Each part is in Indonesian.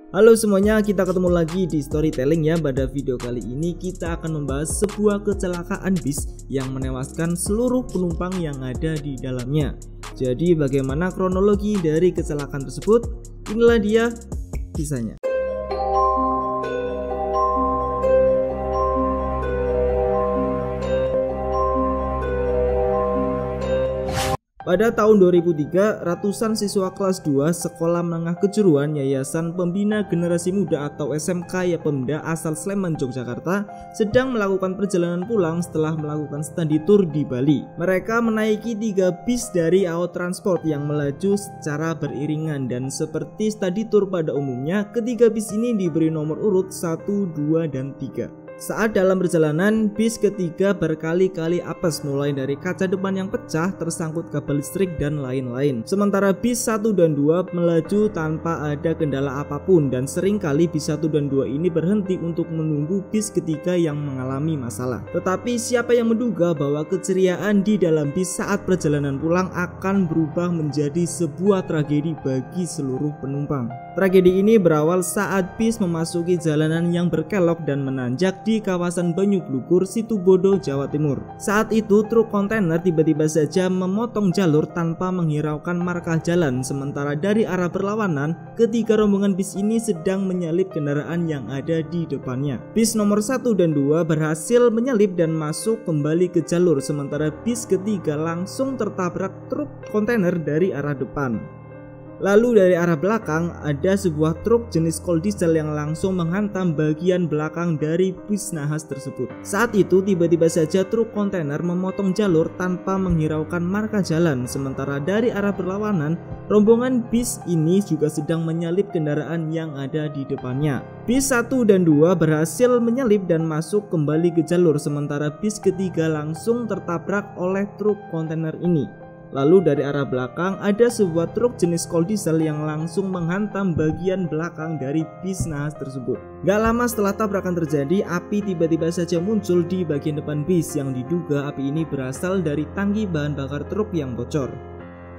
Halo semuanya, kita ketemu lagi di storytelling ya. Pada video kali ini kita akan membahas sebuah kecelakaan bis yang menewaskan seluruh penumpang yang ada di dalamnya. Jadi bagaimana kronologi dari kecelakaan tersebut? Inilah dia kisahnya. Pada tahun 2003, ratusan siswa kelas 2 Sekolah Menengah Kejuruan Yayasan Pembina Generasi Muda atau SMK Yapemda asal Sleman, Yogyakarta sedang melakukan perjalanan pulang setelah melakukan study tour di Bali. Mereka menaiki 3 bis dari AO Transport yang melaju secara beriringan, dan seperti study tour pada umumnya, ketiga bis ini diberi nomor urut 1, 2, dan 3. Saat dalam perjalanan, bis ketiga berkali-kali apes, mulai dari kaca depan yang pecah, tersangkut kabel listrik, dan lain-lain. Sementara bis 1 dan 2 melaju tanpa ada kendala apapun, dan seringkali bis 1 dan 2 ini berhenti untuk menunggu bis ketiga yang mengalami masalah. Tetapi siapa yang menduga bahwa keceriaan di dalam bis saat perjalanan pulang akan berubah menjadi sebuah tragedi bagi seluruh penumpang. Tragedi ini berawal saat bis memasuki jalanan yang berkelok dan menanjak di kawasan Banyublukur, Situbondo, Jawa Timur. Saat itu truk kontainer tiba-tiba saja memotong jalur tanpa menghiraukan marka jalan, sementara dari arah berlawanan ketiga rombongan bis ini sedang menyalip kendaraan yang ada di depannya. Bis nomor 1 dan 2 berhasil menyalip dan masuk kembali ke jalur, sementara bis ketiga langsung tertabrak truk kontainer dari arah depan. Lalu dari arah belakang ada sebuah truk jenis kol diesel yang langsung menghantam bagian belakang dari bis nahas tersebut. Saat itu tiba-tiba saja truk kontainer memotong jalur tanpa menghiraukan marka jalan, sementara dari arah berlawanan rombongan bis ini juga sedang menyalip kendaraan yang ada di depannya. Bis 1 dan 2 berhasil menyalip dan masuk kembali ke jalur, sementara bis ketiga langsung tertabrak oleh truk kontainer ini. Lalu dari arah belakang ada sebuah truk jenis kol diesel yang langsung menghantam bagian belakang dari bis nahas tersebut. Gak lama setelah tabrakan terjadi, api tiba-tiba saja muncul di bagian depan bis yang diduga api ini berasal dari tangki bahan bakar truk yang bocor.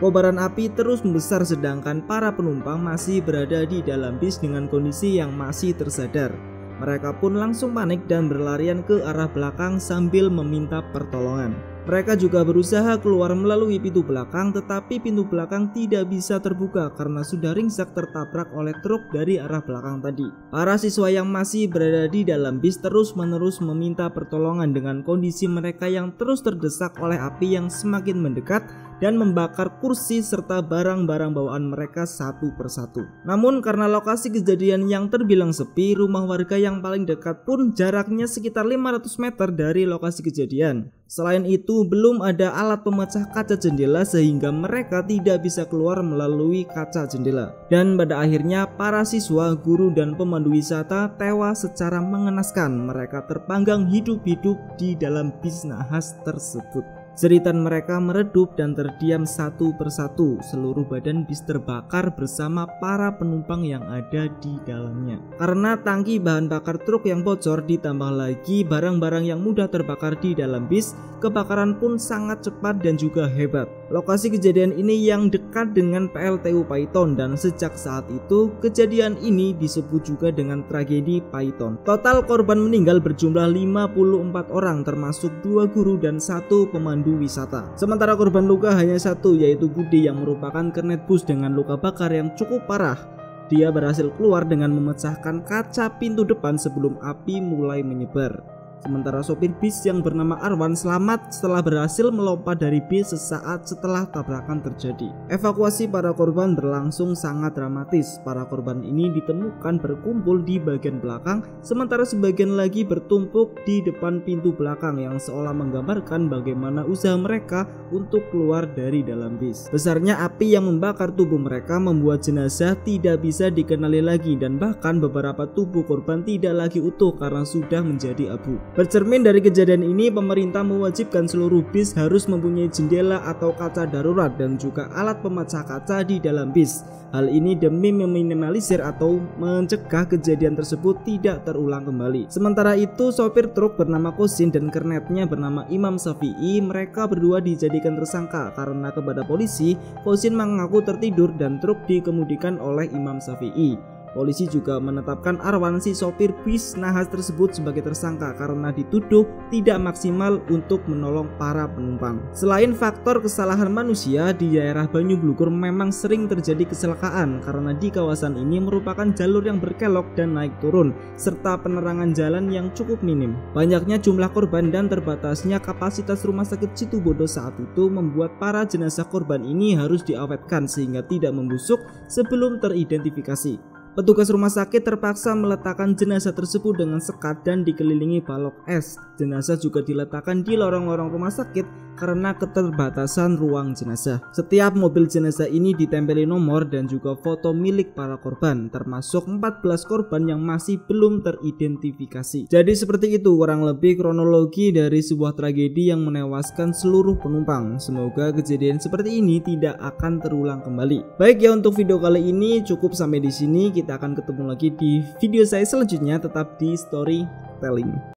Kobaran api terus membesar sedangkan para penumpang masih berada di dalam bis dengan kondisi yang masih tersadar. Mereka pun langsung panik dan berlarian ke arah belakang sambil meminta pertolongan. Mereka juga berusaha keluar melalui pintu belakang, tetapi pintu belakang tidak bisa terbuka karena sudah ringsek tertabrak oleh truk dari arah belakang tadi. Para siswa yang masih berada di dalam bis terus-menerus meminta pertolongan dengan kondisi mereka yang terus terdesak oleh api yang semakin mendekat dan membakar kursi serta barang-barang bawaan mereka satu persatu. Namun karena lokasi kejadian yang terbilang sepi, rumah warga yang paling dekat pun jaraknya sekitar 500 meter dari lokasi kejadian. Selain itu, belum ada alat pemecah kaca jendela sehingga mereka tidak bisa keluar melalui kaca jendela. Dan pada akhirnya para siswa, guru, dan pemandu wisata tewas secara mengenaskan. Mereka terpanggang hidup-hidup di dalam bis nahas tersebut. Jeritan mereka meredup dan terdiam satu persatu. Seluruh badan bis terbakar bersama para penumpang yang ada di dalamnya. Karena tangki bahan bakar truk yang bocor ditambah lagi barang-barang yang mudah terbakar di dalam bis, kebakaran pun sangat cepat dan juga hebat. Lokasi kejadian ini yang dekat dengan PLTU Paiton, dan sejak saat itu kejadian ini disebut juga dengan tragedi Paiton. Total korban meninggal berjumlah 54 orang termasuk 2 guru dan 1 pemandu wisata. Sementara korban luka hanya 1, yaitu Budi yang merupakan kernet bus dengan luka bakar yang cukup parah. Dia berhasil keluar dengan memecahkan kaca pintu depan sebelum api mulai menyebar. Sementara sopir bis yang bernama Arwan selamat setelah berhasil melompat dari bis sesaat setelah tabrakan terjadi. Evakuasi para korban berlangsung sangat dramatis. Para korban ini ditemukan berkumpul di bagian belakang, sementara sebagian lagi bertumpuk di depan pintu belakang yang seolah menggambarkan bagaimana usaha mereka untuk keluar dari dalam bis. Besarnya api yang membakar tubuh mereka membuat jenazah tidak bisa dikenali lagi, dan bahkan beberapa tubuh korban tidak lagi utuh karena sudah menjadi abu. Bercermin dari kejadian ini, pemerintah mewajibkan seluruh bis harus mempunyai jendela atau kaca darurat dan juga alat pemecah kaca di dalam bis. Hal ini demi meminimalisir atau mencegah kejadian tersebut tidak terulang kembali. Sementara itu, sopir truk bernama Kosin dan kernetnya bernama Imam Syafi'i, mereka berdua dijadikan tersangka karena kepada polisi, Kosin mengaku tertidur dan truk dikemudikan oleh Imam Syafi'i. Polisi juga menetapkan Arwan, si sopir bis nahas tersebut, sebagai tersangka karena dituduh tidak maksimal untuk menolong para penumpang. Selain faktor kesalahan manusia, di daerah Banyu Blukur memang sering terjadi kecelakaan karena di kawasan ini merupakan jalur yang berkelok dan naik turun serta penerangan jalan yang cukup minim. Banyaknya jumlah korban dan terbatasnya kapasitas rumah sakit Situbondo saat itu membuat para jenazah korban ini harus diawetkan sehingga tidak membusuk sebelum teridentifikasi. Petugas rumah sakit terpaksa meletakkan jenazah tersebut dengan sekat dan dikelilingi balok es. Jenazah juga diletakkan di lorong-lorong rumah sakit karena keterbatasan ruang jenazah. Setiap mobil jenazah ini ditempeli nomor dan juga foto milik para korban, termasuk 14 korban yang masih belum teridentifikasi. Jadi seperti itu kurang lebih kronologi dari sebuah tragedi yang menewaskan seluruh penumpang. Semoga kejadian seperti ini tidak akan terulang kembali. Baik ya, untuk video kali ini cukup sampai di sini. Kita akan ketemu lagi di video saya selanjutnya, tetap di Storytelling.